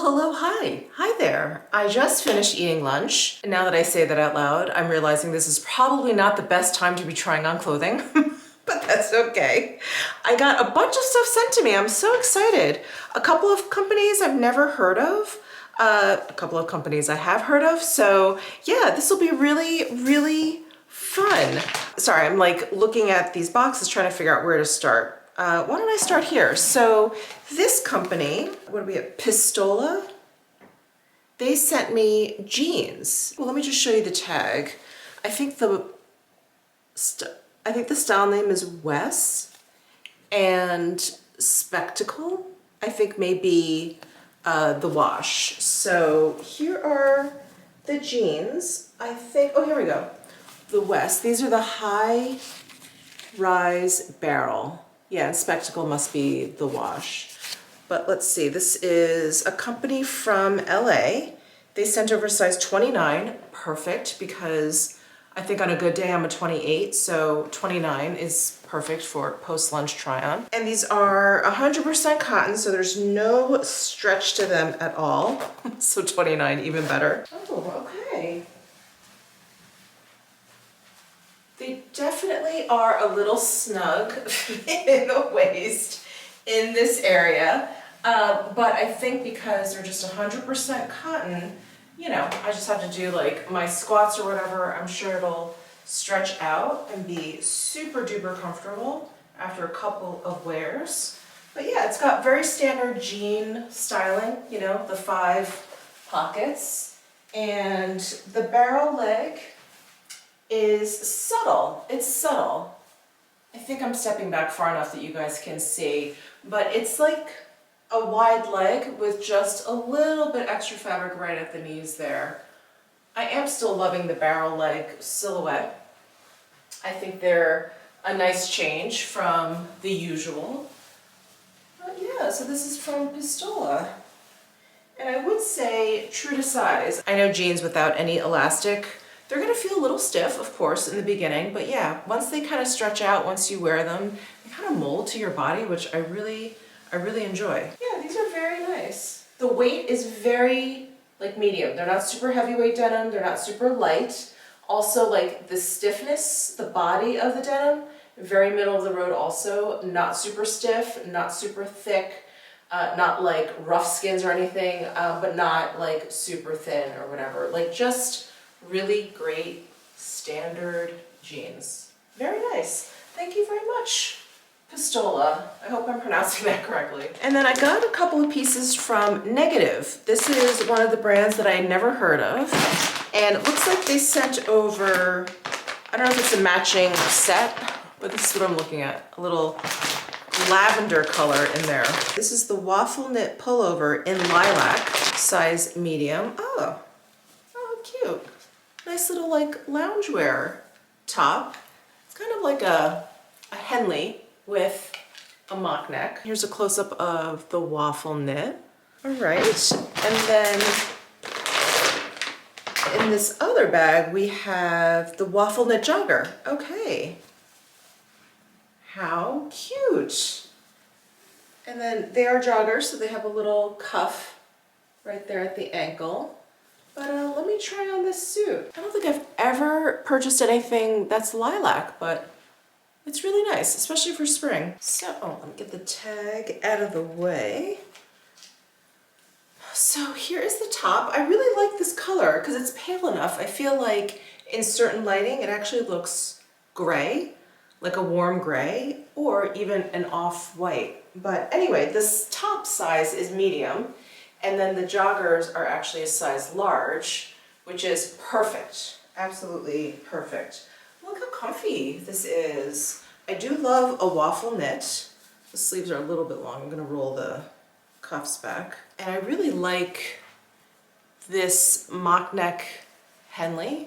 hello, hi. Hi there. I just finished eating lunch. And now that I say that out loud, I'm realizing this is probably not the best time to be trying on clothing, but that's okay. I got a bunch of stuff sent to me. I'm so excited. A couple of companies I've never heard of, a couple of companies I have heard of. So yeah, this will be really fun. Sorry, I'm like looking at these boxes trying to figure out where to start. Why don't I start here? So this company, what do we have? Pistola. They sent me jeans. Well, let me just show you the tag. I think the style name is Wes, and Spectacle, I think maybe the wash. So here are the jeans. I think, oh, here we go. The Wes. These are the high rise barrel. Yeah, and Spectacle must be the wash. But let's see, this is a company from LA. They sent over size 29, perfect, because I think on a good day I'm a 28, so 29 is perfect for post-lunch try-on. And these are 100% cotton, so there's no stretch to them at all. So 29, even better. Oh, okay. They definitely are a little snug in the waist in this area, but I think because they're just 100% cotton, you know, I just have to do like my squats or whatever. I'm sure it'll stretch out and be super duper comfortable after a couple of wears. But yeah, it's got very standard jean styling, you know, the 5 pockets, and the barrel leg is subtle. It's subtle. I think I'm stepping back far enough that you guys can see, but it's like a wide leg with just a little bit extra fabric right at the knees there. I am still loving the barrel leg silhouette. I think they're a nice change from the usual. But yeah, so this is from Pistola. And I would say true to size. I know jeans without any elastic, they're gonna feel a little stiff, of course, in the beginning, but yeah, once they kind of stretch out, once you wear them, they kind of mold to your body, which I really enjoy. Yeah, these are very nice. The weight is very, like, medium. They're not super heavyweight denim, they're not super light. Also, like, the stiffness, the body of the denim, very middle of the road also, not super stiff, not super thick, not like rough skins or anything, but not like super thin or whatever. Like, just really great standard jeans. Very nice. Thank you very much, Pistola. I hope I'm pronouncing that correctly. And then I got a couple of pieces from Negative. This is one of the brands that I had never heard of. And it looks like they sent over, I don't know if it's a matching set, but this is what I'm looking at. A little lavender color in there. This is the waffle knit pullover in lilac, size medium. Oh, cute. Nice little like loungewear top. It's kind of like a Henley with a mock neck. Here's a close-up of the waffle knit. All right, and then in this other bag we have the waffle knit jogger. Okay, how cute. And then they are joggers, so they have a little cuff right there at the ankle. But let me try on this suit. I don't think I've ever purchased anything that's lilac, but it's really nice, especially for spring. So, let me get the tag out of the way. So here is the top. I really like this color because it's pale enough. I feel like in certain lighting, it actually looks gray, like a warm gray, or even an off-white. But anyway, this top size is medium. And then the joggers are actually a size large, which is perfect, absolutely perfect. Look how comfy this is. I do love a waffle knit. The sleeves are a little bit long. I'm gonna roll the cuffs back. And I really like this mock neck Henley.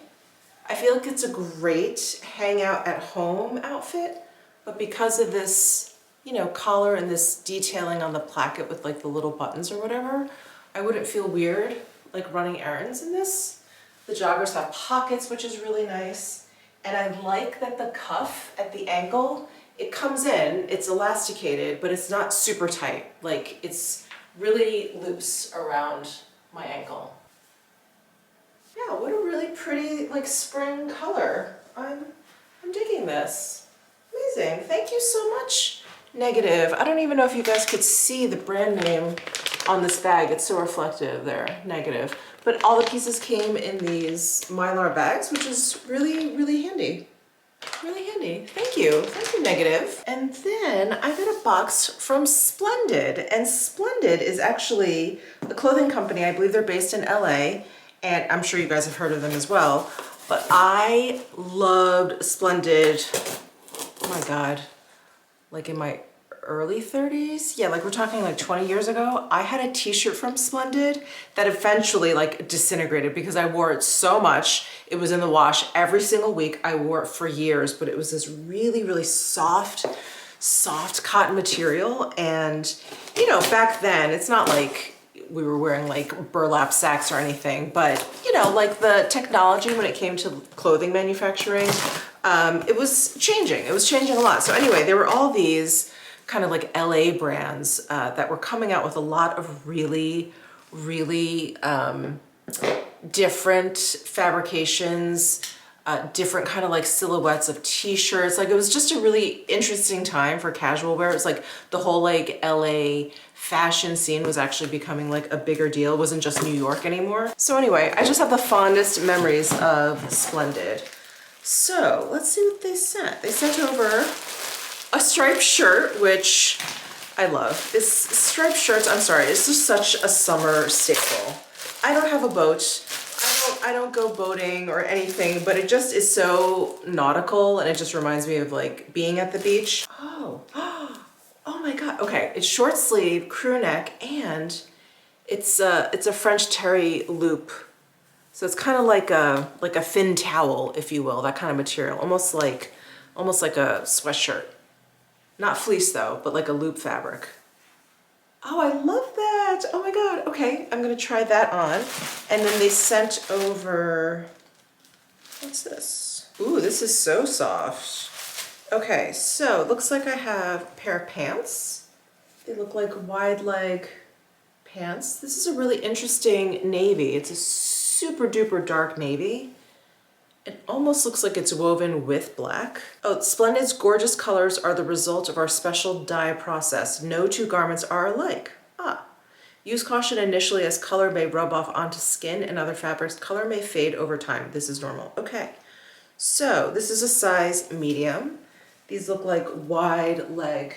I feel like it's a great hang out at home outfit, but because of this, you know, collar and this detailing on the placket with like the little buttons or whatever, I wouldn't feel weird like running errands in this. The joggers have pockets, which is really nice. And I like that the cuff at the ankle, it comes in, it's elasticated, but it's not super tight. Like, it's really loose around my ankle. Yeah, what a really pretty like spring color. I'm digging this. Amazing. Thank you so much, Negative. I don't even know if you guys could see the brand name on this bag. It's so reflective there, Negative. But all the pieces came in these Mylar bags, which is really, really handy. Really handy. Thank you. Thank you, Negative. And then I got a box from Splendid. And Splendid is actually a clothing company. I believe they're based in LA. And I'm sure you guys have heard of them as well. But I loved Splendid, oh my God, like in my early 30s. Yeah, like we're talking like 20 years ago. I had a t-shirt from Splendid that eventually like disintegrated because I wore it so much. It was in the wash every single week. I wore it for years, but it was this really, really soft cotton material. And you know, back then it's not like we were wearing like burlap sacks or anything, but you know, like the technology when it came to clothing manufacturing, it was changing. It was changing a lot. So anyway, there were all these kind of like LA brands that were coming out with a lot of really, really different fabrications, different kind of like silhouettes of t-shirts. Like it was just a really interesting time for casual wear. It was like the whole like LA fashion scene was actually becoming like a bigger deal. It wasn't just New York anymore. So anyway, I just have the fondest memories of Splendid. So let's see what they sent. They sent over a striped shirt, which I love. This striped shirts, I'm sorry, it's just such a summer staple. I don't have a boat. I don't go boating or anything, but it just is so nautical and it just reminds me of like being at the beach. Oh my God. Okay, it's short sleeve, crew neck, and it's a French terry loop. So it's kind of like a thin towel, if you will, that kind of material, almost like a sweatshirt. Not fleece though, but like a loop fabric. Oh, I love that. Oh my God. Okay, I'm gonna try that on. And then they sent over, what's this? Ooh, this is so soft. Okay, so it looks like I have a pair of pants. They look like wide leg pants. This is a really interesting navy. It's a super duper dark navy. It almost looks like it's woven with black. Oh, Splendid's gorgeous colors are the result of our special dye process. No two garments are alike. Use caution initially as color may rub off onto skin and other fabrics. Color may fade over time. This is normal. Okay, so this is a size medium. These look like wide leg,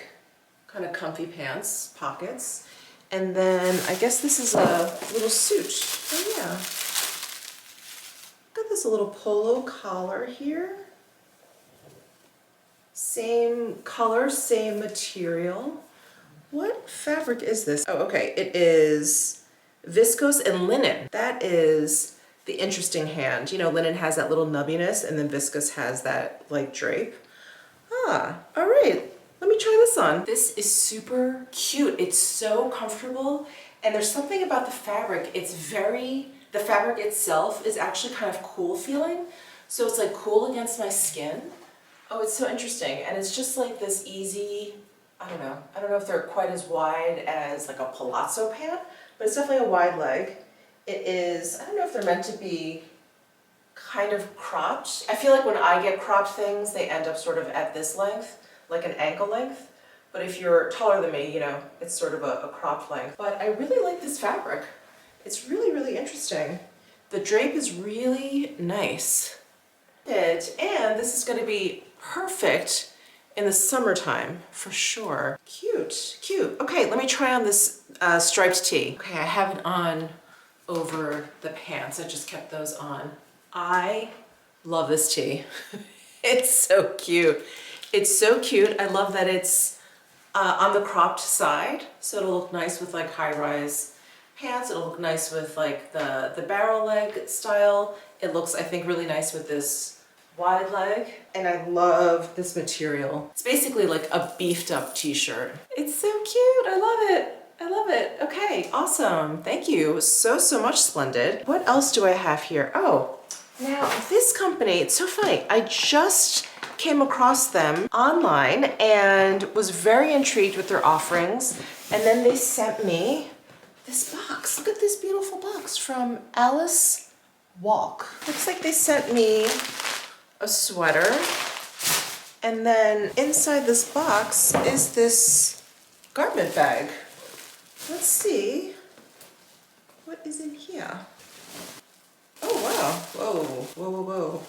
kind of comfy pants, pockets. And then I guess this is a little suit. Oh yeah. Got this little polo collar here. Same color, same material. What fabric is this? Oh, okay, it is viscose and linen. That is the interesting hand. You know, linen has that little nubbiness and then viscose has that like drape. All right, let me try this on. This is super cute. It's so comfortable. And there's something about the fabric. The fabric itself is actually kind of cool feeling. So it's like cool against my skin. Oh, it's so interesting. And it's just like this easy, I don't know if they're quite as wide as like a palazzo pant, but it's definitely a wide leg. It is, I don't know if they're meant to be kind of cropped. I feel like when I get cropped things, they end up sort of at this length, like an ankle length. But if you're taller than me, you know, it's sort of a cropped length. But I really like this fabric. It's really, really interesting. The drape is really nice. And this is gonna be perfect in the summertime, for sure. Cute, cute. Okay, let me try on this striped tee. Okay, I have it on over the pants. I just kept those on. I love this tee. It's so cute. It's so cute. I love that it's on the cropped side, so it'll look nice with like high-rise pants. It'll look nice with like the barrel leg style. It looks, I think, really nice with this wide leg. And I love this material. It's basically like a beefed up t-shirt. It's so cute. I love it. I love it. Okay, awesome. Thank you so much, Splendid. What else do I have here? Oh, now this company, it's so funny. I just came across them online and was very intrigued with their offerings. And then they sent me this box. Look at this beautiful box from Alice Walk. Looks like they sent me a sweater. And then inside this box is this garment bag. Let's see what is in here. Oh wow, whoa, whoa, whoa, whoa.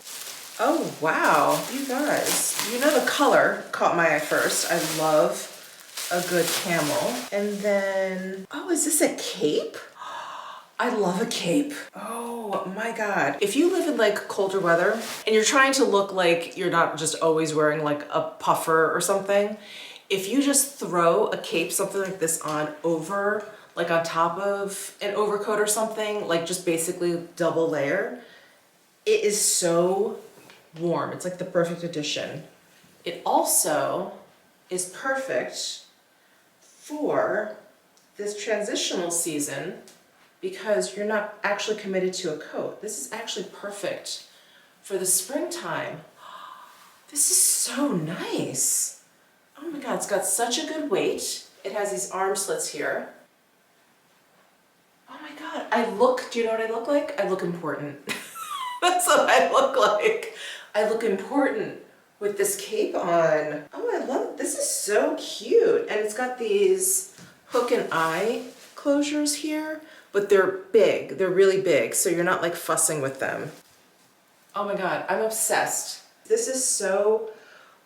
Oh wow, you guys. You know the color caught my eye first. I love a good camel. And then, oh, is this a cape? I love a cape. Oh my God. If you live in like colder weather and you're trying to look like you're not just always wearing like a puffer or something, if you just throw a cape, something like this on over, like on top of an overcoat or something, like just basically double layer, it is so warm. It's like the perfect addition. It also is perfect for this transitional season because you're not actually committed to a coat. This is actually perfect for the springtime. This is so nice. Oh my God, it's got such a good weight. It has these arm slits here. Oh my God, do you know what I look like? I look important. That's what I look like. I look important with this cape on. Oh, I love it. This is so cute. And it's got these hook and eye closures here, but they're big. They're really big, so you're not like fussing with them. Oh my God, I'm obsessed. This is so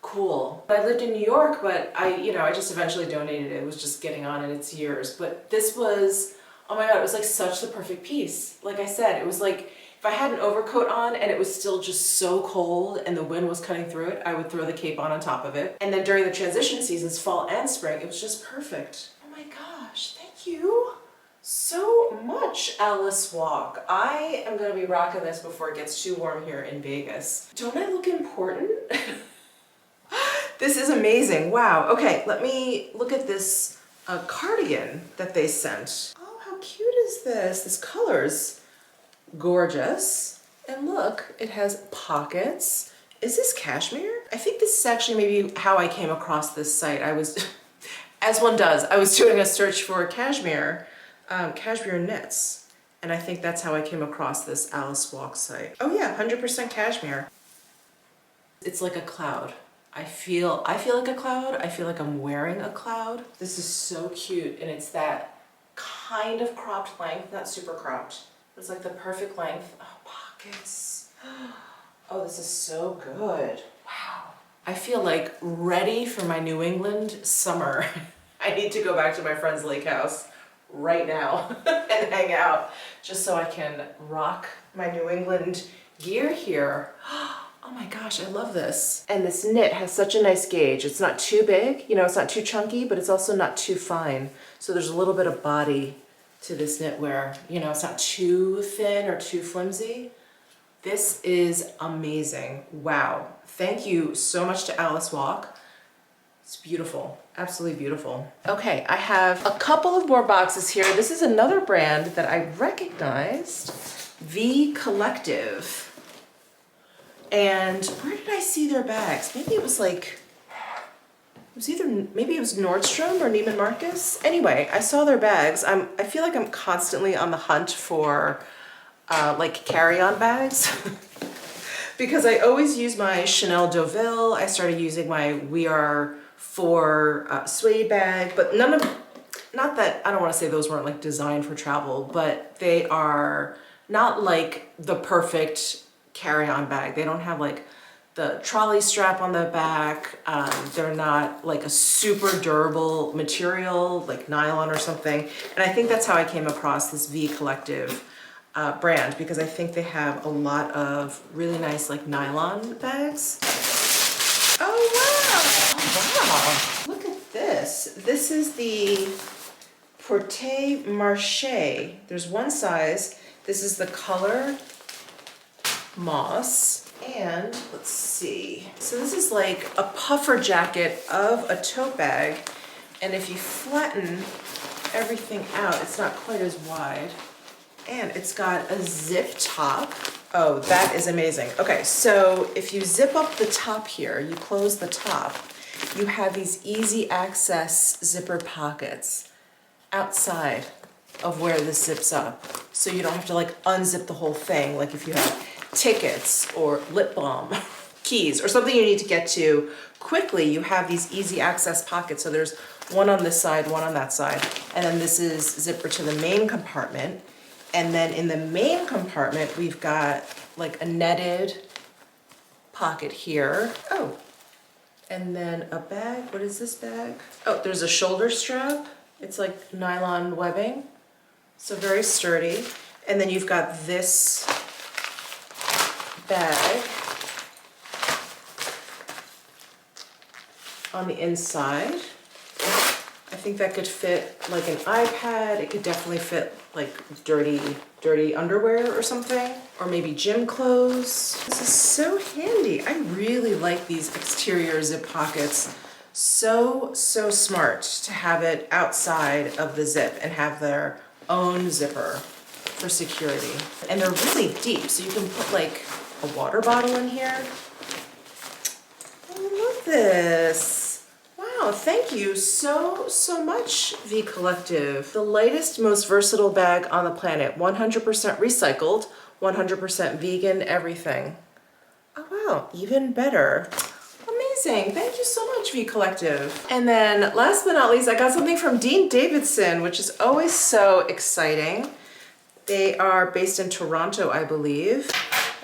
cool. I lived in New York, but I just eventually donated it. It was just getting on in its years. But this was, oh my God, it was like such the perfect piece. Like I said, it was like, if I had an overcoat on and it was still just so cold and the wind was cutting through it, I would throw the cape on top of it. And then during the transition seasons, fall and spring, it was just perfect. Oh my gosh, thank you so much, Alice Walk. I am gonna be rocking this before it gets too warm here in Vegas. Don't I look important? This is amazing, wow. Okay, let me look at this cardigan that they sent. Oh, how cute is this? This color's gorgeous. And look, it has pockets. Is this cashmere? I think this is actually maybe how I came across this site. I was, as one does, I was doing a search for cashmere knits. And I think that's how I came across this Alice Walk site. Oh yeah, 100% cashmere. It's like a cloud. I feel like a cloud. I feel like I'm wearing a cloud. This is so cute, and it's that kind of cropped length, not super cropped. It's like the perfect length. Oh, pockets. Oh, this is so good. Wow. I feel like ready for my New England summer. I need to go back to my friend's lake house right now and hang out just so I can rock my New England gear here. Oh my gosh, I love this. And this knit has such a nice gauge. It's not too big, it's not too chunky, but it's also not too fine. So there's a little bit of body to this knitwear. It's not too thin or too flimsy. This is amazing. Wow. Thank you so much to Alice Walk. It's beautiful, absolutely beautiful. Okay, I have a couple of more boxes here. This is another brand that I recognized, V Collective. And where did I see their bags? Maybe it was like, maybe it was Nordstrom or Neiman Marcus. Anyway, I saw their bags. I feel like I'm constantly on the hunt for like carry-on bags because I always use my Chanel Deauville. I started using my We Are 4 suede bag, but not that, I don't want to say those weren't like designed for travel, but they are not like the perfect carry-on bag. They don't have like the trolley strap on the back. They're not like a super durable material like nylon or something. And I think that's how I came across this V Collective brand, because I think they have a lot of really nice like nylon bags. Oh wow! Oh wow! Look at this. This is the Porte-Marché. There's one size. This is the color moss, and let's see. So this is like a puffer jacket of a tote bag, and if you flatten everything out, it's not quite as wide, and it's got a zip top. Oh, that is amazing. Okay, so if you zip up the top here, you close the top, you have these easy access zipper pockets outside. of where this zips up. So you don't have to like unzip the whole thing, like if you have tickets or lip balm, keys, or something you need to get to quickly, you have these easy access pockets. So there's one on this side, one on that side, and then this is zipper to the main compartment. And then in the main compartment, we've got like a netted pocket here. Oh, and then a bag. What is this bag? Oh, there's a shoulder strap. It's like nylon webbing, so very sturdy. And then you've got this bag on the inside. I think that could fit like an iPad. It could definitely fit like dirty underwear or something, or maybe gym clothes. This is so handy. I really like these exterior zip pockets. So smart to have it outside of the zip and have their own zipper for security. And they're really deep, so you can put like a water bottle in here. I love this. Wow, thank you so much, V Collective. The lightest, most versatile bag on the planet. 100% recycled, 100% vegan, everything. Oh wow, even better. Amazing, thank you so much, V Collective. And then last but not least, I got something from Dean Davidson, which is always so exciting. They are based in Toronto, I believe.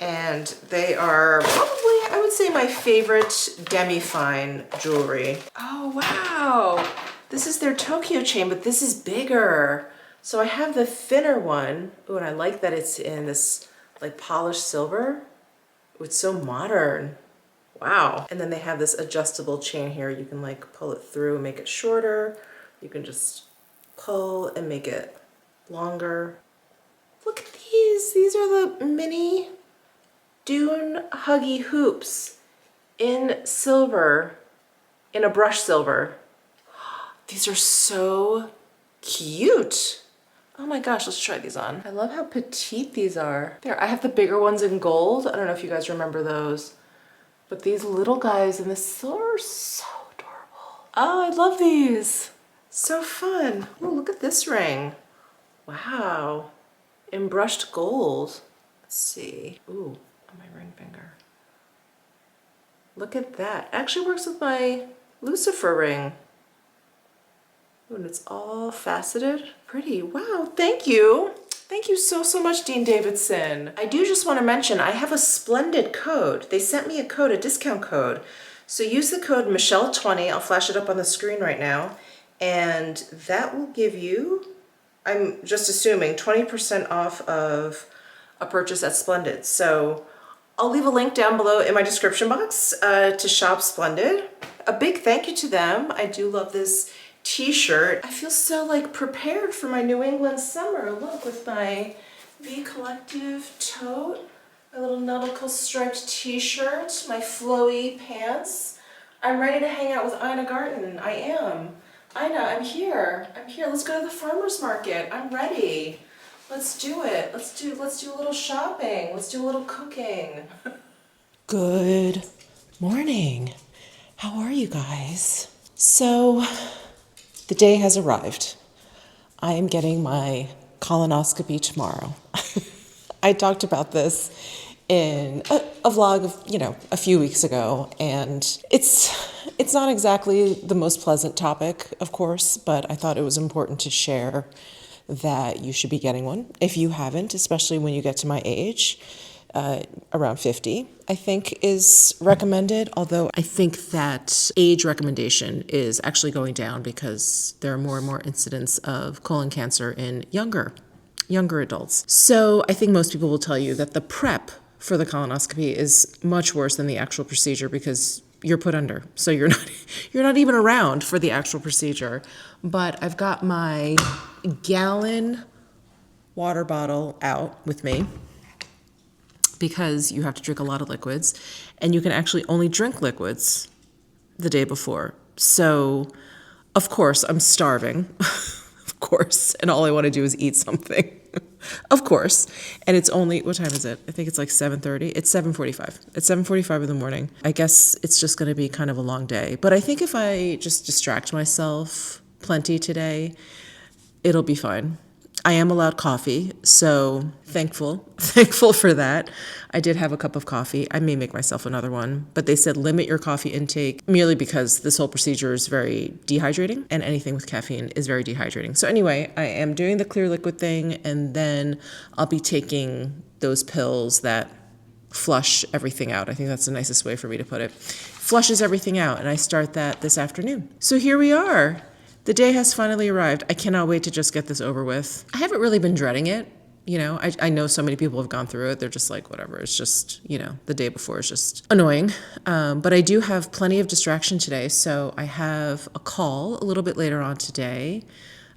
And they are probably, I would say, my favorite demi-fine jewelry. Oh, wow. This is their Tokyo chain, but this is bigger. So I have the thinner one. Ooh, and I like that it's in this like polished silver. Ooh, it's so modern. Wow. And then they have this adjustable chain here. You can like pull it through and make it shorter. You can just pull and make it longer. Look at these. These are the mini Dune Huggy hoops in silver, in a brush silver. These are so cute. Oh my gosh, let's try these on. I love how petite these are. There, I have the bigger ones in gold. I don't know if you guys remember those, but these little guys in the silver are so adorable. Oh, I love these. So fun. Oh, look at this ring. Wow. In brushed gold. Let's see. Ooh. On my ring finger. Look at that. Actually works with my Lucifer ring. Ooh, and it's all faceted. Pretty. Wow, thank you. Thank you so much, Dean Davidson. I do just want to mention, I have a splendid code. They sent me a code, a discount code. So use the code Michele20. I'll flash it up on the screen right now. And that will give you, I'm just assuming, 20% off of a purchase at Splendid. So I'll leave a link down below in my description box to shop Splendid. A big thank you to them. I do love this t-shirt. I feel so like prepared for my New England summer. Look, with my V Collective tote, my little nautical striped t-shirt, my flowy pants. I'm ready to hang out with Ina Garten. I am. Ina, I'm here. I'm here. Let's go to the farmer's market. I'm ready. Let's do it. Let's do a little shopping. Let's do a little cooking. Good morning. How are you guys? So the day has arrived. I am getting my colonoscopy tomorrow. I talked about this in a vlog of, a few weeks ago, and it's not exactly the most pleasant topic, of course, but I thought it was important to share that you should be getting one. If you haven't, especially when you get to my age, around 50, I think is recommended. Although I think that age recommendation is actually going down because there are more and more incidents of colon cancer in younger adults. So I think most people will tell you that the prep for the colonoscopy is much worse than the actual procedure because you're put under. So you're not even around for the actual procedure. But I've got my gallon water bottle out with me because you have to drink a lot of liquids, and you can actually only drink liquids the day before. So, of course, I'm starving, of course, and all I want to do is eat something, of course. And it's only, what time is it? I think it's like 7:30. It's 7:45. It's 7:45 in the morning. I guess it's just going to be kind of a long day. But I think if I just distract myself plenty today, it'll be fine. I am allowed coffee, so thankful for that. I did have a cup of coffee. I may make myself another one, but they said limit your coffee intake merely because this whole procedure is very dehydrating, and anything with caffeine is very dehydrating. So anyway, I am doing the clear liquid thing, and then I'll be taking those pills that flush everything out. I think that's the nicest way for me to put it. Flushes everything out, and I start that this afternoon. So here we are. The day has finally arrived. I cannot wait to just get this over with. I haven't really been dreading it. You know, I know so many people have gone through it. They're just like, whatever. It's just, you know, the day before is just annoying. But I do have plenty of distraction today. So I have a call a little bit later on today,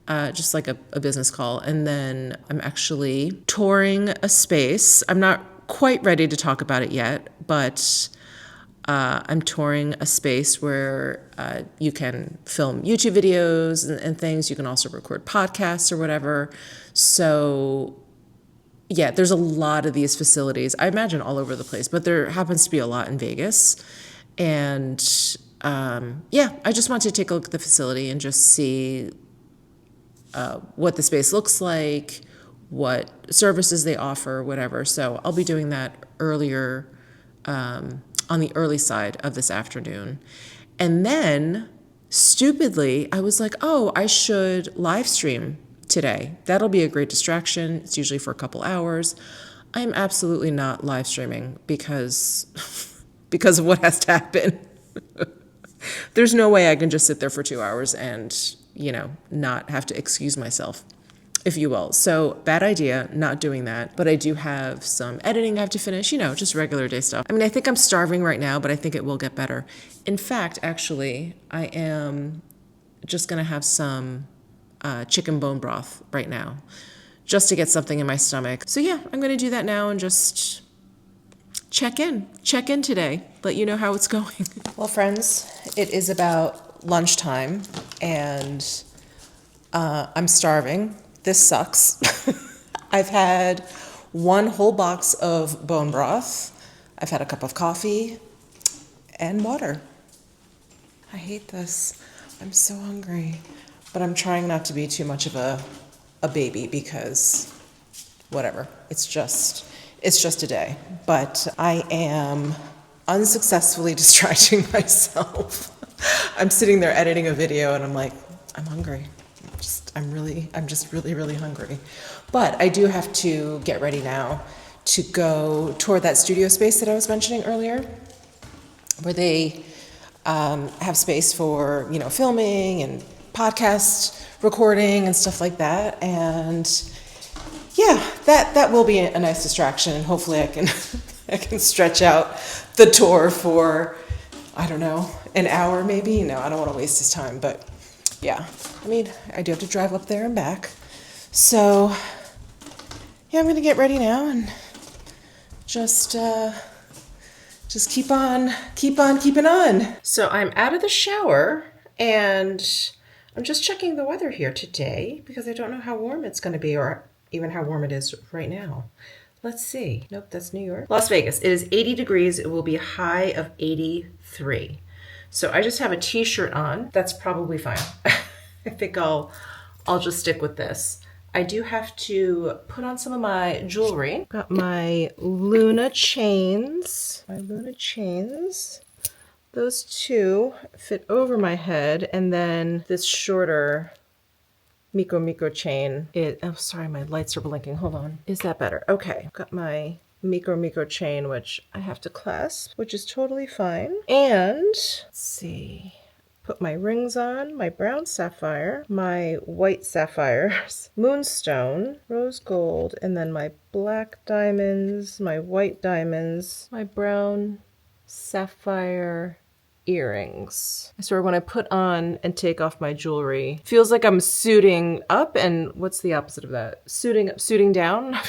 just like a business call. And then I'm actually touring a space. I'm not quite ready to talk about it yet, but I'm touring a space where you can film YouTube videos and things. You can also record podcasts or whatever. So yeah, there's a lot of these facilities, I imagine all over the place, but there happens to be a lot in Vegas. And yeah, I just wanted to take a look at the facility and just see what the space looks like, what services they offer, whatever. So I'll be doing that earlier on the early side of this afternoon. And then, stupidly, I was like, oh, I should live stream today. That'll be a great distraction. It's usually for a couple hours. I'm absolutely not live streaming because of what has to happen. There's no way I can just sit there for 2 hours and, you know, not have to excuse myself, if you will. So bad idea, not doing that. But I do have some editing I have to finish, you know, just regular day stuff. I mean, I think I'm starving right now, but I think it will get better. In fact, actually, I am just going to have some chicken bone broth right now, just to get something in my stomach. So yeah, I'm going to do that now and just check in today, let you know how it's going. Well, friends, it is about lunchtime and I'm starving. This sucks. I've had one whole box of bone broth. I've had a cup of coffee and water. I hate this. I'm so hungry. But I'm trying not to be too much of a baby because whatever. It's just a day. But I am unsuccessfully distracting myself. I'm sitting there editing a video and I'm like, I'm hungry. I'm just really hungry. But I do have to get ready now to go toward that studio space that I was mentioning earlier, where they have space for, you know, filming and podcast recording and stuff like that. And yeah, that will be a nice distraction. And hopefully I can stretch out the tour for, I don't know, an hour maybe. No, I don't want to waste his time, but yeah, I mean, I do have to drive up there and back. So yeah, I'm going to get ready now and just keep on keeping on. So I'm out of the shower and I'm just checking the weather here today because I don't know how warm it's going to be or even how warm it is right now. Let's see. Nope, that's New York. Las Vegas. It is 80 degrees. It will be a high of 83. So I just have a t-shirt on. That's probably fine. I think I'll just stick with this. I do have to put on some of my jewelry. Got my Luna chains. Those two fit over my head, and then this shorter Miko chain. Oh, sorry, my lights are blinking. Hold on. Is that better? Okay. Got my Miko chain, which I have to clasp, which is totally fine. And let's see. Put my rings on, my brown sapphire, my white sapphires, moonstone, rose gold, and then my black diamonds, my white diamonds, my brown sapphire earrings. I swear when I put on and take off my jewelry, feels like I'm suiting up, and what's the opposite of that? Suiting down?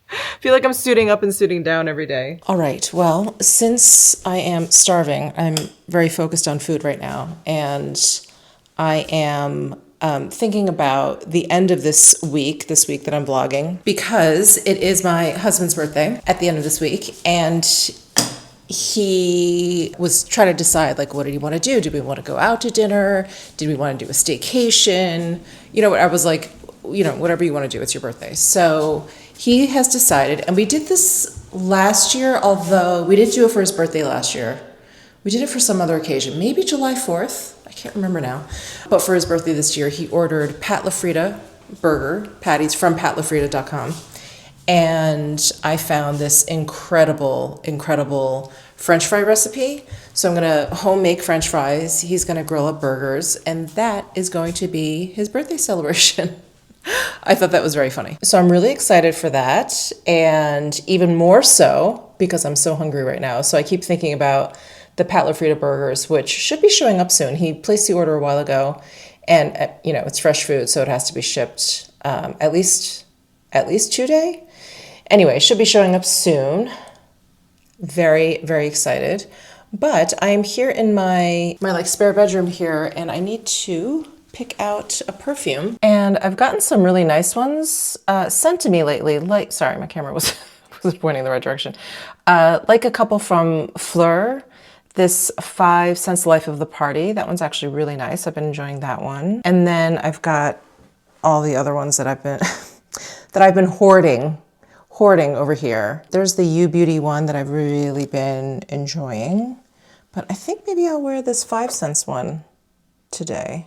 I feel like I'm suiting up and suiting down every day. All right. Well, since I am starving, I'm very focused on food right now. And I am thinking about the end of this week that I'm vlogging, because it is my husband's birthday at the end of this week. And he was trying to decide, like, what did he want to do? Did we want to go out to dinner? Did we want to do a staycation? You know what? I was like, you know, whatever you want to do, it's your birthday. So he has decided, and we did this last year, although we didn't do it for his birthday last year. We did it for some other occasion, maybe July 4th. I can't remember now. But for his birthday this year, he ordered Pat LaFrida burger patties from patlafrida.com. And I found this incredible French fry recipe. So I'm gonna home make French fries. He's gonna grill up burgers, and that is going to be his birthday celebration. I thought that was very funny. So I'm really excited for that, and even more so because I'm so hungry right now. So I keep thinking about the Pat LaFrida burgers, which should be showing up soon. He placed the order a while ago, and you know, it's fresh food, so it has to be shipped at least 2 days. Anyway, should be showing up soon. Very, very excited. But I am here in my like spare bedroom here, and I need to pick out a perfume. And I've gotten some really nice ones sent to me lately. Like, sorry, my camera was pointing the right direction. Like a couple from Fleur. This 5 Cents Life of the Party. That one's actually really nice. I've been enjoying that one. And then I've got all the other ones that I've been that I've been hoarding over here. There's the You Beauty one that I've really been enjoying. But I think maybe I'll wear this 5 cents one today.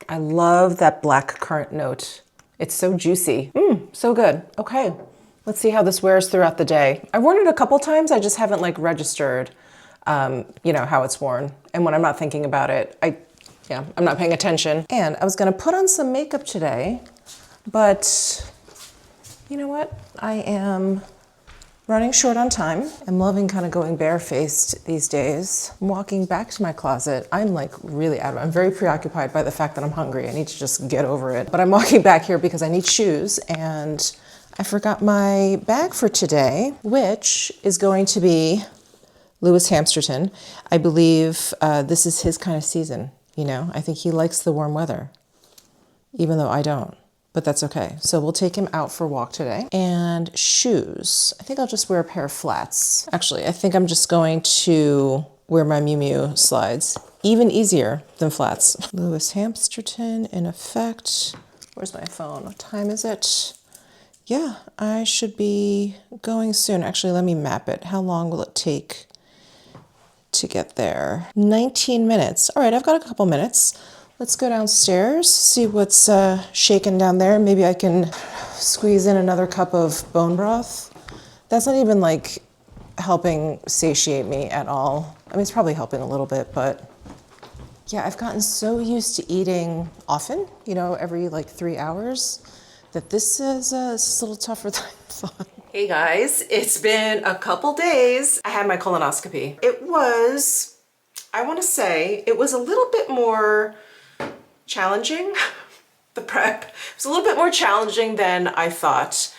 I love that black currant note. It's so juicy. So good. Okay, let's see how this wears throughout the day. I've worn it a couple times. I just haven't like registered, you know, how it's worn. And when I'm not thinking about it, I'm not paying attention. And I was gonna put on some makeup today, but you know what? I am running short on time. I'm loving kind of going barefaced these days. I'm walking back to my closet. I'm like really out of it. I'm very preoccupied by the fact that I'm hungry. I need to just get over it. But I'm walking back here because I need shoes, and I forgot my bag for today, which is going to be Louis Hamsterton. I believe this is his kind of season, you know? I think he likes the warm weather, even though I don't. But that's okay. So we'll take him out for a walk today. And shoes. I think I'll just wear a pair of flats. Actually, I think I'm just going to wear my Miu Miu slides. Even easier than flats. Louis Hamsterton in effect. Where's my phone? What time is it? Yeah, I should be going soon. Actually, let me map it. How long will it take to get there? 19 minutes. All right, I've got a couple minutes. Let's go downstairs, see what's shaking down there. Maybe I can squeeze in another cup of bone broth. That's not even like helping satiate me at all. I mean, it's probably helping a little bit, but yeah, I've gotten so used to eating often, you know, every like 3 hours, that this is a little tougher than I thought. Hey guys, it's been a couple days. I had my colonoscopy. It was, I want to say, it was a little bit more challenging. The prep was a little bit more challenging than I thought.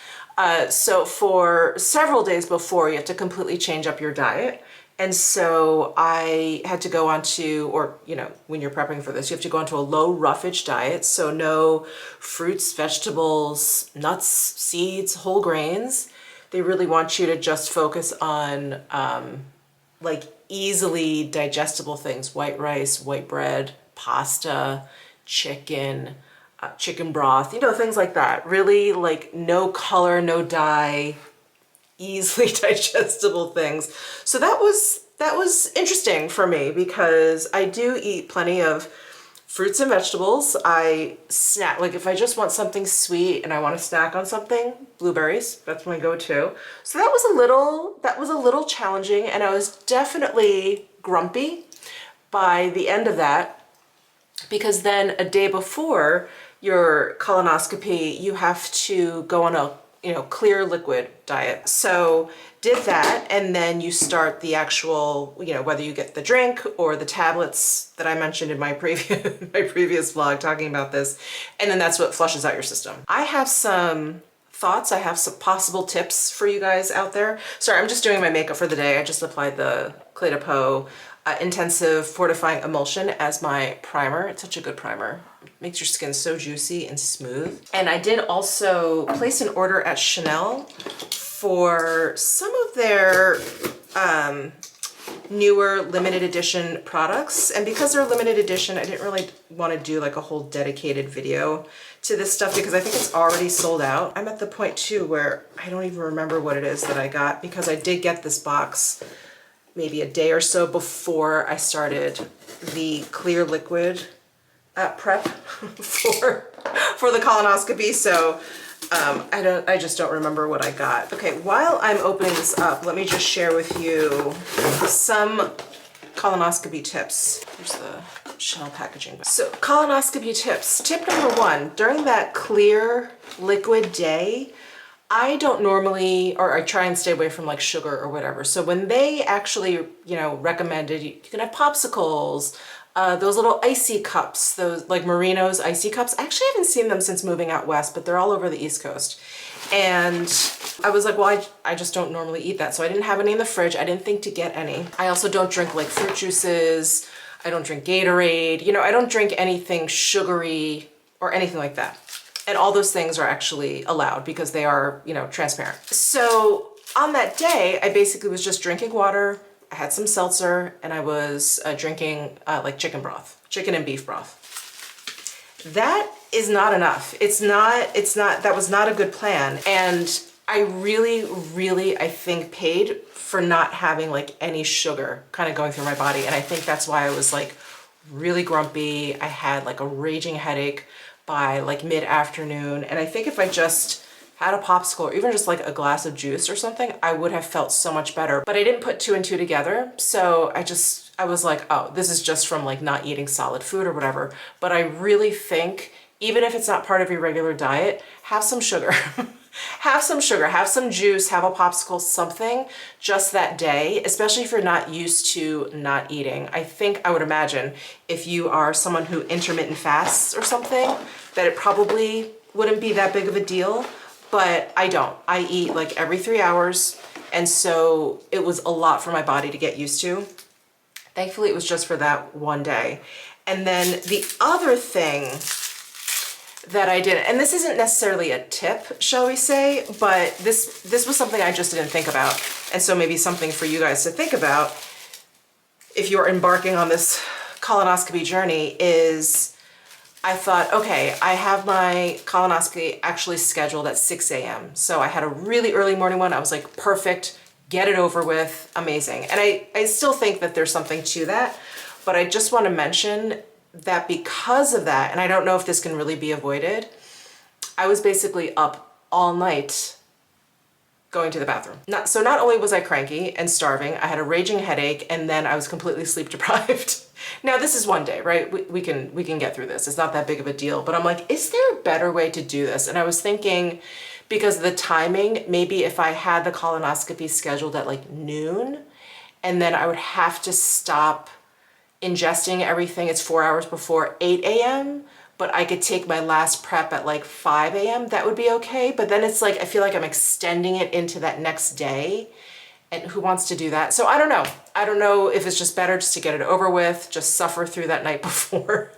So for several days before, you have to completely change up your diet. And so I had to go on to, or you know, when you're prepping for this, you have to go onto a low roughage diet. So no fruits, vegetables, nuts, seeds, whole grains. They really want you to just focus on like easily digestible things, white rice, white bread, pasta, chicken, chicken broth, you know, things like that. Really like no color, no dye, easily digestible things. So that was interesting for me because I do eat plenty of fruits and vegetables. I snack, like if I just want something sweet and I want to snack on something, blueberries, that's my go-to. So that was a little challenging, and I was definitely grumpy by the end of that. Because then a day before your colonoscopy, you have to go on a, you know, clear liquid diet. So did that, and then you start the actual, you know, whether you get the drink or the tablets that I mentioned in my previous vlog talking about this, and then that's what flushes out your system. I have some thoughts, I have some possible tips for you guys out there. Sorry, I'm just doing my makeup for the day. I just applied the Clé de Peau Intensive Fortifying Emulsion as my primer. It's such a good primer. It makes your skin so juicy and smooth. And I did also place an order at Chanel for some of their newer limited edition products. And because they're limited edition, I didn't really want to do like a whole dedicated video to this stuff because I think it's already sold out. I'm at the point too where I don't even remember what it is that I got because I did get this box maybe a day or so before I started the clear liquid prep for the colonoscopy. So I just don't remember what I got. Okay, while I'm opening this up, let me just share with you some colonoscopy tips. Here's the shell packaging. So colonoscopy tips. Tip number 1, during that clear liquid day, I don't normally, or I try and stay away from like sugar or whatever. So when they actually, you know, recommended you can have popsicles, those little icy cups, those like Marino's icy cups. I actually haven't seen them since moving out west, but they're all over the East Coast. And I was like, well, I just don't normally eat that. So I didn't have any in the fridge. I didn't think to get any. I also don't drink like fruit juices. I don't drink Gatorade. You know, I don't drink anything sugary or anything like that. And all those things are actually allowed because they are, you know, transparent. So on that day, I basically was just drinking water. I had some seltzer and I was drinking like chicken broth, chicken and beef broth. That is not enough. That was not a good plan. And I really, I think paid for not having like any sugar kind of going through my body. And I think that's why I was like really grumpy. I had like a raging headache by like mid-afternoon. And I think if I just had a popsicle or even just like a glass of juice or something, I would have felt so much better. But I didn't put 2 and 2 together. So I was like, oh, this is just from like not eating solid food or whatever. But I really think, even if it's not part of your regular diet, have some sugar. Have some sugar, have some juice, have a popsicle, something just that day, especially if you're not used to not eating. I think, I would imagine, if you are someone who intermittent fasts or something, that it probably wouldn't be that big of a deal, but I don't. I eat like every 3 hours, and so it was a lot for my body to get used to. Thankfully, it was just for that one day. And then the other thing that I did, and this isn't necessarily a tip, shall we say, but this was something I just didn't think about, and so maybe something for you guys to think about if you're embarking on this colonoscopy journey is, I thought, okay, I have my colonoscopy actually scheduled at 6 a.m. So I had a really early morning one. I was like, perfect, get it over with, amazing. And I still think that there's something to that, but I just want to mention that because of that, and I don't know if this can really be avoided, I was basically up all night going to the bathroom. So not only was I cranky and starving, I had a raging headache, and then I was completely sleep deprived. Now this is one day, right? We can get through this. It's not that big of a deal, but I'm like, is there a better way to do this? And I was thinking, because of the timing, maybe if I had the colonoscopy scheduled at like noon, and then I would have to stop ingesting everything, it's 4 hours before 8 a.m., but I could take my last prep at like 5 a.m., that would be okay. But then it's like, I feel like I'm extending it into that next day, and who wants to do that? So I don't know. I don't know if it's just better just to get it over with, just suffer through that night before.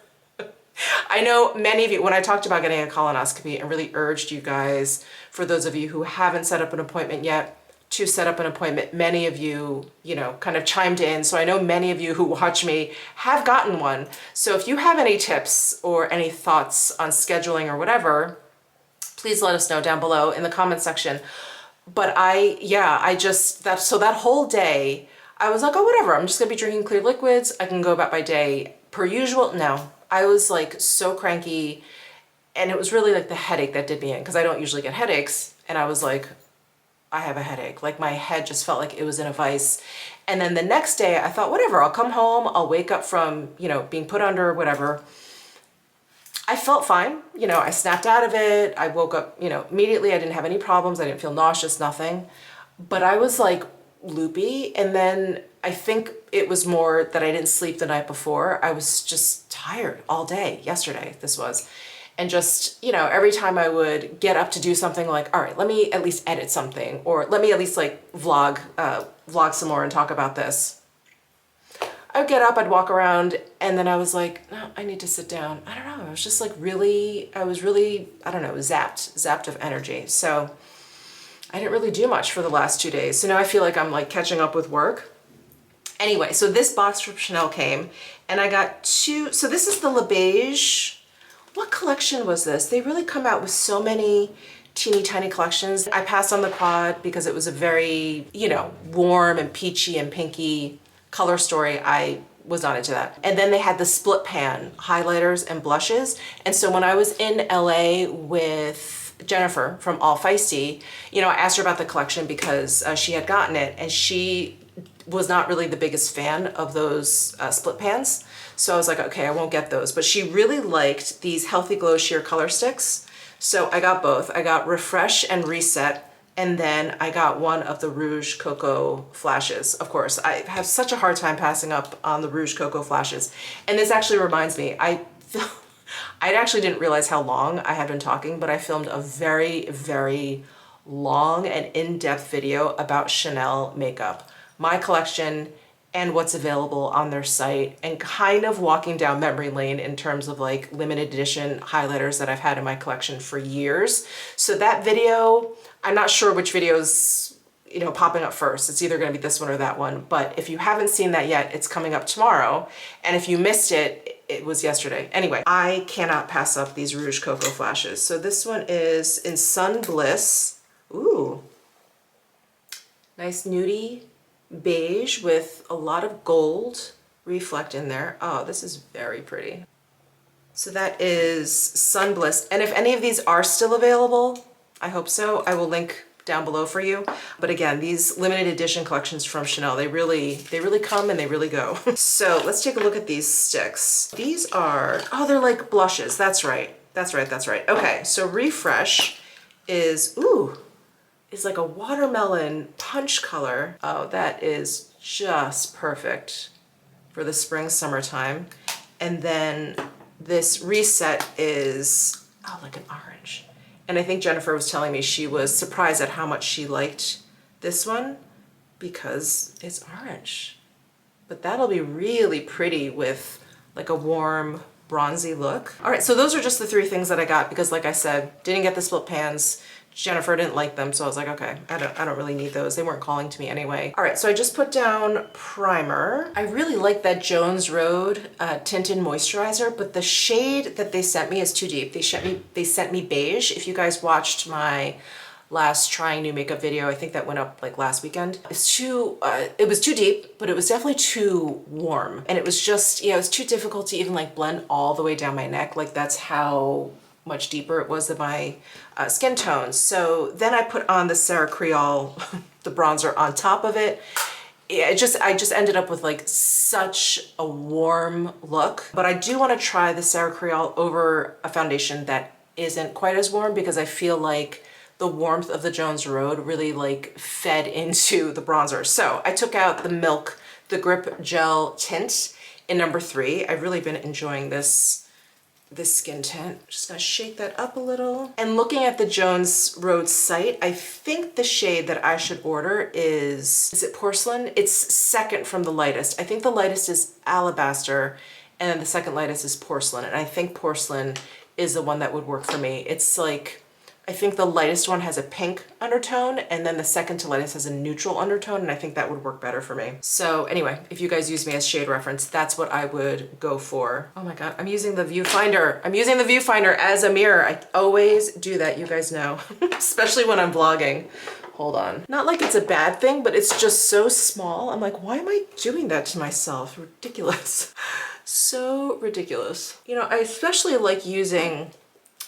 I know many of you, when I talked about getting a colonoscopy and really urged you guys, for those of you who haven't set up an appointment yet, to set up an appointment, many of you, you know, kind of chimed in. So I know many of you who watch me have gotten one. So if you have any tips or any thoughts on scheduling or whatever, please let us know down below in the comment section. But so that whole day, I was like, oh, whatever, I'm just gonna be drinking clear liquids. I can go about my day per usual. No, I was like so cranky, and it was really like the headache that did me in, because I don't usually get headaches. And I was like, I have a headache. Like my head just felt like it was in a vice. And then the next day I thought, whatever, I'll come home, I'll wake up from, you know, being put under or whatever. I felt fine. You know, I snapped out of it. I woke up, you know, immediately. I didn't have any problems. I didn't feel nauseous, nothing. But I was like loopy. And then I think it was more that I didn't sleep the night before. I was just tired all day. Yesterday, this was. And just, you know, every time I would get up to do something, like, all right, let me at least edit something, or let me at least like vlog some more and talk about this. I'd get up, I'd walk around, and then I was like, no, I need to sit down. I don't know, I was just like I was really, I don't know, zapped of energy. So I didn't really do much for the last 2 days. So now I feel like I'm like catching up with work. Anyway, so this box from Chanel came, and I got 2, so this is the Le Beige What collection was this? They really come out with so many teeny tiny collections. I passed on the quad because it was a very, you know, warm and peachy and pinky color story. I was not into that. And then they had the split pan highlighters and blushes. And so when I was in LA with Jennifer from All Feisty, you know, I asked her about the collection because she had gotten it, and she was not really the biggest fan of those split pans. So I was like, okay, I won't get those. But she really liked these Healthy Glow Sheer Color Sticks. So I got both. I got Refresh and Reset, and then I got one of the Rouge Coco flashes. Of course, I have such a hard time passing up on the Rouge Coco flashes. And this actually reminds me, I actually didn't realize how long I had been talking, but I filmed a very, very long and in-depth video about Chanel makeup, my collection, and what's available on their site, and kind of walking down memory lane in terms of like limited edition highlighters that I've had in my collection for years. So that video, I'm not sure which video's, you know, popping up first. It's either gonna be this one or that one, but if you haven't seen that yet, it's coming up tomorrow. And if you missed it, it was yesterday. Anyway, I cannot pass up these Rouge Coco flashes. So this one is in Sun Bliss. Ooh, nice nudie beige with a lot of gold reflect in there. Oh, this is very pretty. So that is Sun Bliss. And if any of these are still available, I hope so, I will link down below for you. But again, these limited edition collections from Chanel, they really come and they really go. So let's take a look at these sticks. These are, oh, they're like blushes. That's right. That's right. That's right. Okay. So Refresh is, ooh, is like a watermelon punch color. Oh, that is just perfect for the spring, summertime. And then this Reset is, oh, like an orange. And I think Jennifer was telling me she was surprised at how much she liked this one because it's orange. But that'll be really pretty with like a warm, bronzy look. All right, so those are just the three things that I got because like I said, didn't get the split pans. Jennifer didn't like them, so I was like, okay, I don't really need those. They weren't calling to me anyway. All right, so I just put down primer. I really like that Jones Road tinted moisturizer, but the shade that they sent me is too deep. They sent me beige. If you guys watched my last trying new makeup video, I think that went up like last weekend. It was too deep, but it was definitely too warm. And it was just, yeah, it was too difficult to even like blend all the way down my neck. Like that's how much deeper it was than my skin tone. So then I put on the Sarah Creole, the bronzer on top of it. I just ended up with like such a warm look, but I do want to try the Sarah Creole over a foundation that isn't quite as warm because I feel like the warmth of the Jones Road really like fed into the bronzer. So I took out the Grip Gel Tint in number 3. I've really been enjoying this skin tint. Just gonna shake that up a little. And looking at the Jones Road site, I think the shade that I should order is it Porcelain? It's second from the lightest. I think the lightest is Alabaster, and then the second lightest is Porcelain. And I think Porcelain is the one that would work for me. It's like, I think the lightest one has a pink undertone, and then the second to lightest has a neutral undertone, and I think that would work better for me. So anyway, if you guys use me as shade reference, that's what I would go for. Oh my God, I'm using the viewfinder. I'm using the viewfinder as a mirror. I always do that, you guys know, especially when I'm vlogging. Hold on. Not like it's a bad thing, but it's just so small. I'm like, why am I doing that to myself? Ridiculous. So ridiculous. You know, I especially like using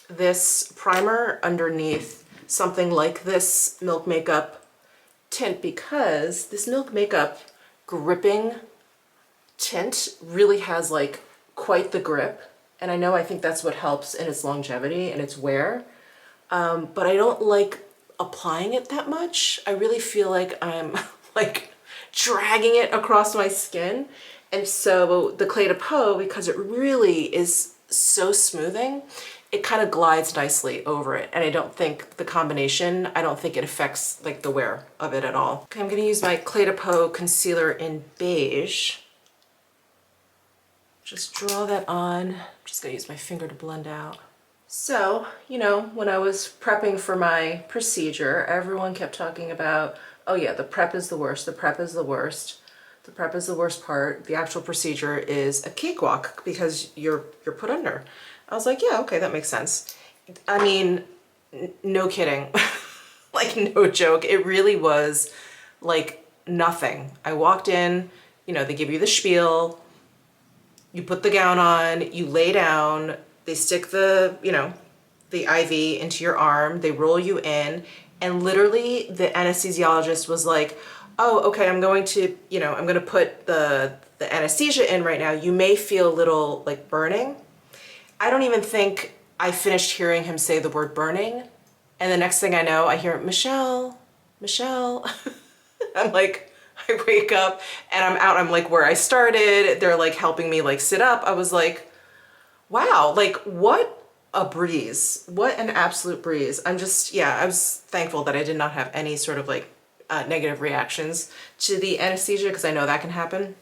this primer underneath something like this Milk Makeup tint because this Milk Makeup gripping tint really has like quite the grip, and I think that's what helps in its longevity and its wear, but I don't like applying it that much. I really feel like I'm like dragging it across my skin, and so the Clé de Peau, because it really is so smoothing, it kind of glides nicely over it. And I don't think the combination, I don't think it affects like the wear of it at all. Okay, I'm gonna use my Clé de Peau concealer in beige. Just draw that on. I'm just gonna use my finger to blend out. So, you know, when I was prepping for my procedure, everyone kept talking about, oh yeah, the prep is the worst, the prep is the worst. The prep is the worst part. The actual procedure is a cakewalk because you're put under. I was like, yeah, okay, that makes sense. I mean, no kidding. Like, no joke. It really was like nothing. I walked in, you know, they give you the spiel, you put the gown on, you lay down, they stick the, you know, the IV into your arm, they roll you in, and literally the anesthesiologist was like, oh, okay, I'm going to, you know, I'm going to put the anesthesia in right now. You may feel a little like burning. I don't even think I finished hearing him say the word burning. And the next thing I know, I hear, Michele, Michele. I'm like, I wake up and I'm out. I'm like where I started. They're like helping me like sit up. I was like, wow, like what a breeze. What an absolute breeze. I'm just, yeah, I was thankful that I did not have any sort of like negative reactions to the anesthesia because I know that can happen.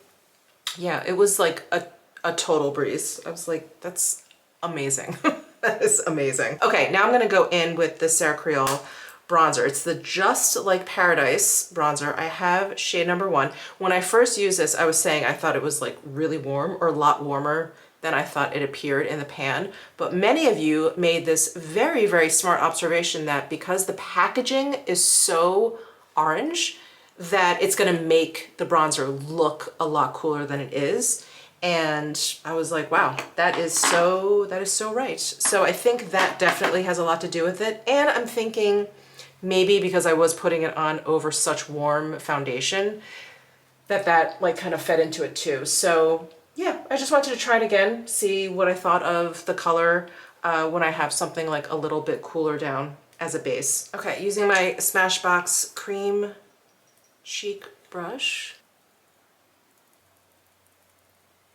Yeah, it was like a total breeze. I was like, that's amazing. That is amazing. Okay, now I'm gonna go in with the Sarah Creole bronzer. It's the Just Like Paradise bronzer. I have shade number 1. When I first used this, I was saying I thought it was like really warm or a lot warmer than I thought it appeared in the pan. But many of you made this very, very smart observation that because the packaging is so orange, that it's gonna make the bronzer look a lot cooler than it is. And I was like, wow, that is so right. So I think that definitely has a lot to do with it. And I'm thinking maybe because I was putting it on over such warm foundation that like kind of fed into it too. So yeah, I just wanted to try it again, see what I thought of the color when I have something like a little bit cooler down as a base. Okay, using my Smashbox Cream Chic brush.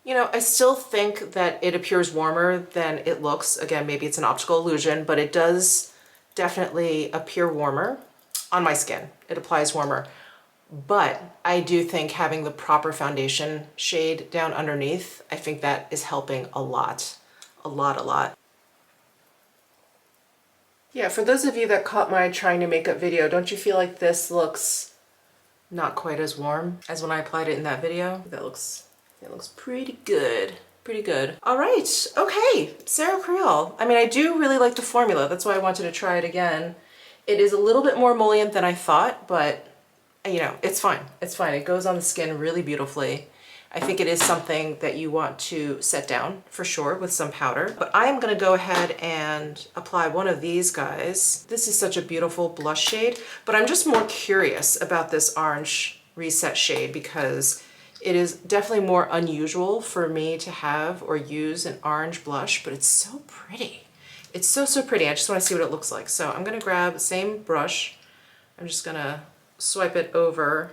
You know, I still think that it appears warmer than it looks. Again, maybe it's an optical illusion, but it does definitely appear warmer on my skin. It applies warmer. But I do think having the proper foundation shade down underneath, I think that is helping a lot. A lot. Yeah, for those of you that caught my trying to makeup video, don't you feel like this looks not quite as warm as when I applied it in that video? It looks pretty good. Pretty good. All right, okay, Sarah Creole. I mean, I do really like the formula. That's why I wanted to try it again. It is a little bit more emollient than I thought, but you know, it's fine. It's fine. It goes on the skin really beautifully. I think it is something that you want to set down for sure with some powder. But I am gonna go ahead and apply one of these guys. This is such a beautiful blush shade, but I'm just more curious about this orange reset shade because it is definitely more unusual for me to have or use an orange blush, but it's so pretty. It's so pretty. I just want to see what it looks like. So I'm going to grab the same brush. I'm just going to swipe it over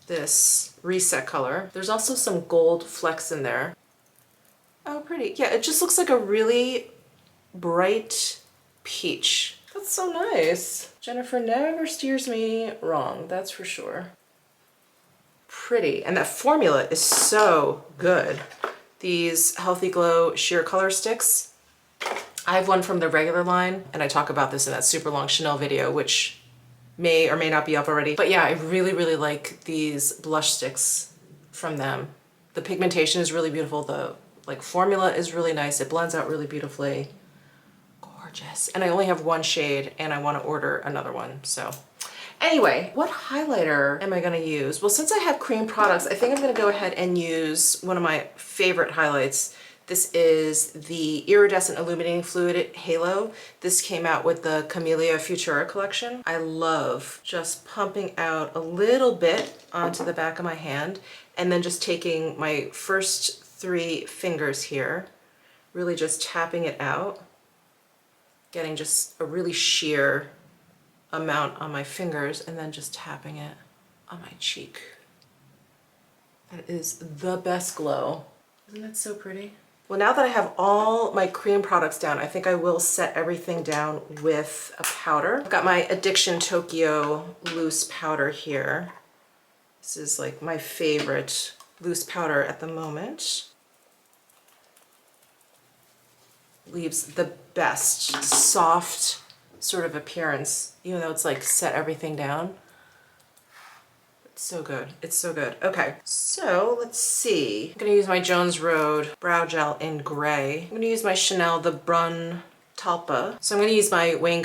this reset color. There's also some gold flecks in there. Oh, pretty. Yeah, it just looks like a really bright peach. That's so nice. Jennifer never steers me wrong, that's for sure. Pretty, and that formula is so good. These Healthy Glow Sheer Color Sticks. I have one from the regular line, and I talk about this in that super long Chanel video, which may or may not be up already. But yeah, I really like these blush sticks from them. The pigmentation is really beautiful. The formula is really nice. It blends out really beautifully. Gorgeous. And I only have one shade, and I want to order another one, so. Anyway, what highlighter am I going to use? Well, since I have cream products, I think I'm going to go ahead and use one of my favorite highlights. This is the Iridescent Illuminating Fluid Halo. This came out with the Camellia Futura collection. I love just pumping out a little bit onto the back of my hand and then just taking my first 3 fingers here, really just tapping it out, getting just a really sheer amount on my fingers and then just tapping it on my cheek. That is the best glow. Isn't that so pretty? Well, now that I have all my cream products down, I think I will set everything down with a powder. I've got my Addiction Tokyo loose powder here. This is like my favorite loose powder at the moment. Leaves the best soft sort of appearance, even though it's like set everything down. It's So good. It's so good. Okay, so let's see. I'm gonna use my Jones Road Brow Gel in gray. I'm gonna use my Chanel the Brun Talpa. So I'm gonna use my Wang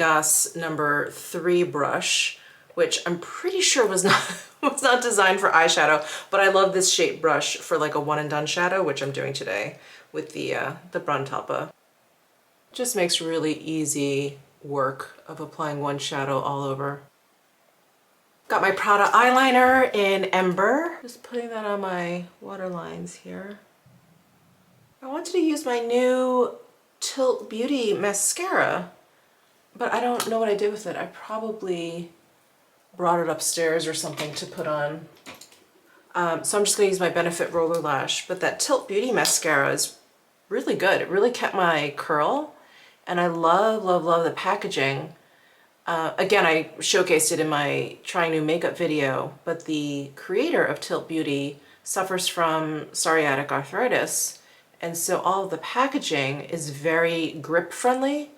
number 3 brush, which I'm pretty sure was not was not designed for eyeshadow, but I love this shape brush for like a one and done shadow, which I'm doing today with the Brun Talpa. Just makes really easy work of applying one shadow all over. Got my Prada eyeliner in Ember. Just putting that on my waterlines here. I wanted to use my new Tilt Beauty mascara, but I don't know what I did with it. I probably brought it upstairs or something to put on. So I'm just gonna use my Benefit Roller Lash, but that Tilt Beauty mascara is really good. It really kept my curl, and I love, love, love the packaging. Again, I showcased it in my trying new makeup video, but the creator of Tilt Beauty suffers from psoriatic arthritis. And so all of the packaging is very grip friendly,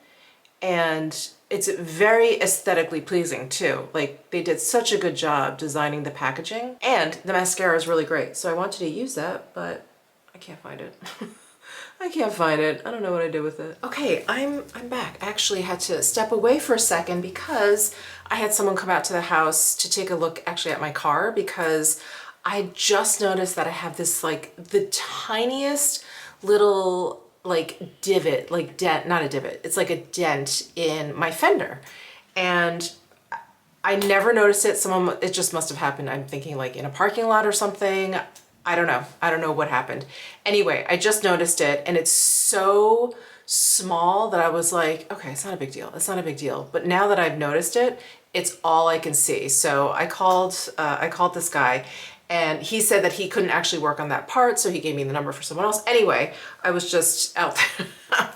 and it's very aesthetically pleasing too. Like, they did such a good job designing the packaging, and the mascara is really great. So I wanted to use that, but I can't find it. I can't find it. I don't know what I did with it. Okay, I'm back. I actually had to step away for a second because I had someone come out to the house to take a look actually at my car, because I just noticed that I have this like the tiniest little like divot, like dent, not a divot. It's like a dent in my fender. And I never noticed it. It just must have happened. I'm thinking like in a parking lot or something. I don't know. I don't know what happened. Anyway, I just noticed it, and it's so small that I was like, okay, it's not a big deal. It's not a big deal. But now that I've noticed it, it's all I can see. So I called this guy, and he said that he couldn't actually work on that part, so he gave me the number for someone else. Anyway, I was just out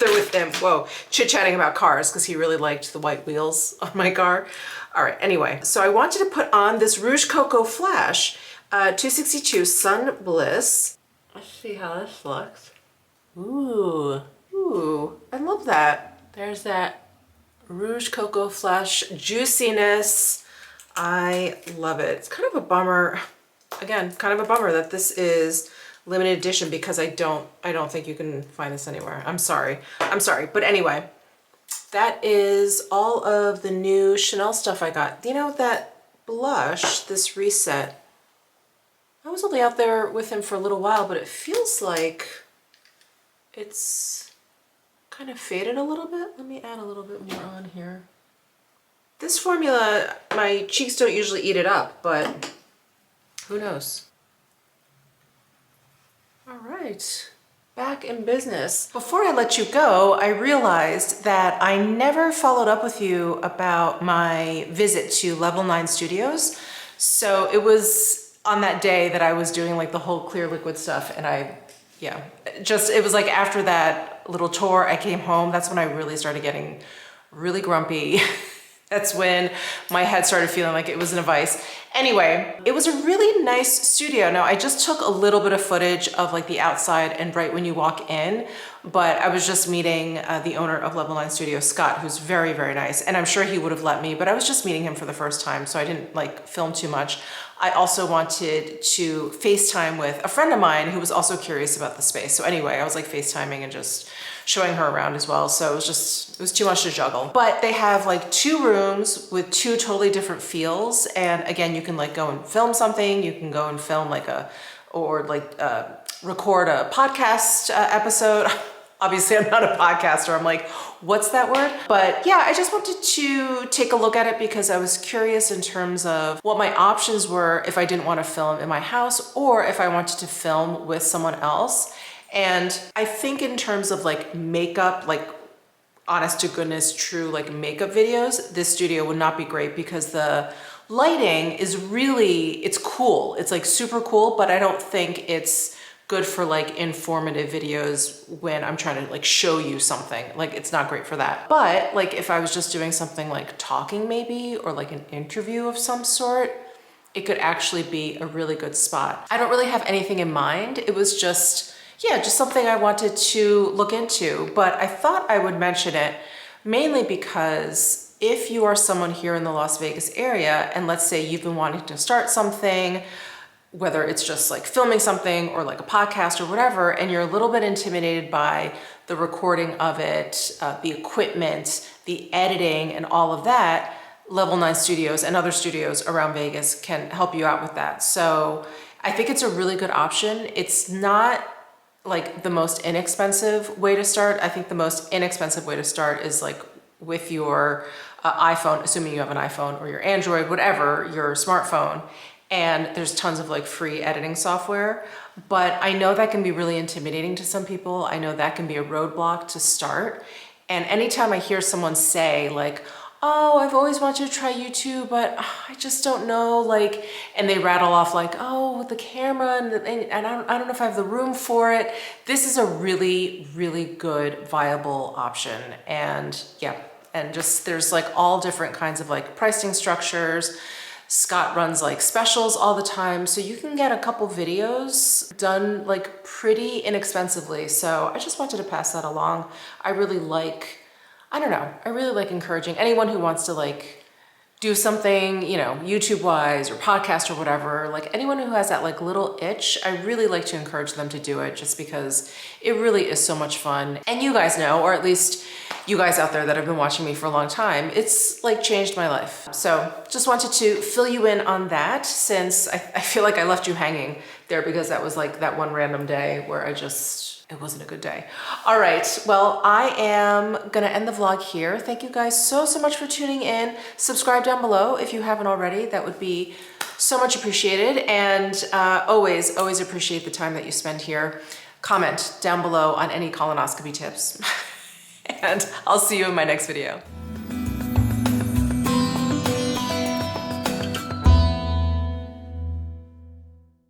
there with him, chit-chatting about cars, because he really liked the white wheels on my car. All right, anyway, so I wanted to put on this Rouge Coco Flash 262 Sun Bliss. Let's see how this looks. Ooh, I love that. There's that Rouge Coco Flash juiciness. I love it. It's kind of a bummer, again, kind of a bummer that this is limited edition, because I don't think you can find this anywhere. I'm sorry. But anyway, that is all of the new Chanel stuff I got. You know, that blush, this Reset, I was only out there with him for a little while, but it feels like it's kind of faded a little bit. Let me add a little bit more on here. This formula, my cheeks don't usually eat it up, but who knows? All right, back in business. Before I let you go, I realized that I never followed up with you about my visit to Level 9 Studios. So it was on that day that I was doing like the whole clear liquid stuff, and it was like after that little tour, I came home. That's when I really started getting really grumpy. That's when my head started feeling like it was in a vice. Anyway, it was a really nice studio. Now, I just took a little bit of footage of like the outside and right when you walk in, but I was just meeting the owner of Level 9 Studio, Scott, who's very, very nice. And I'm sure he would have let me, but I was just meeting him for the first time, so I didn't like film too much. I also wanted to FaceTime with a friend of mine who was also curious about the space. So anyway, I was like FaceTiming and just showing her around as well. So it was too much to juggle. But they have like 2 rooms with 2 totally different feels. And again, you can like go and film something. You can go and film like record a podcast episode. Obviously, I'm not a podcaster. I'm like, what's that word? But yeah, I just wanted to take a look at it because I was curious in terms of what my options were if I didn't want to film in my house or if I wanted to film with someone else. And I think in terms of like makeup, like honest to goodness, true like makeup videos, this studio would not be great because the lighting is really, it's cool. It's like super cool, but I don't think it's good for like informative videos when I'm trying to like show you something. Like it's not great for that. But like if I was just doing something like talking maybe, or like an interview of some sort, it could actually be a really good spot. I don't really have anything in mind. It was just something I wanted to look into, but I thought I would mention it mainly because if you are someone here in the Las Vegas area, and let's say you've been wanting to start something, whether it's just like filming something or like a podcast or whatever, and you're a little bit intimidated by the recording of it, the equipment, the editing, and all of that, Level 9 Studios and other studios around Vegas can help you out with that. So I think it's a really good option. It's not like the most inexpensive way to start. I think the most inexpensive way to start is like with your iPhone, assuming you have an iPhone, or your Android, whatever, your smartphone. And there's tons of like free editing software, but I know that can be really intimidating to some people. I know that can be a roadblock to start. And anytime I hear someone say like, oh, I've always wanted to try YouTube, but I just don't know, like, and they rattle off like, oh, with the camera, and I don't know if I have the room for it. This is a really, really good, viable option. And yeah, and just there's like all different kinds of like pricing structures. Scott runs like specials all the time, so you can get a couple videos done like pretty inexpensively. So I just wanted to pass that along. I really like encouraging anyone who wants to like do something, you know, YouTube wise or podcast or whatever, like anyone who has that like little itch, I really like to encourage them to do it, just because it really is so much fun. And you guys know, or at least you guys out there that have been watching me for a long time, it's like changed my life. So just wanted to fill you in on that, since I feel like I left you hanging there, because that was like that one random day where it wasn't a good day. All right, well, I am gonna end the vlog here. Thank you guys so much for tuning in. Subscribe down below if you haven't already. That would be so much appreciated. And always appreciate the time that you spend here. Comment down below on any colonoscopy tips. And I'll see you in my next video.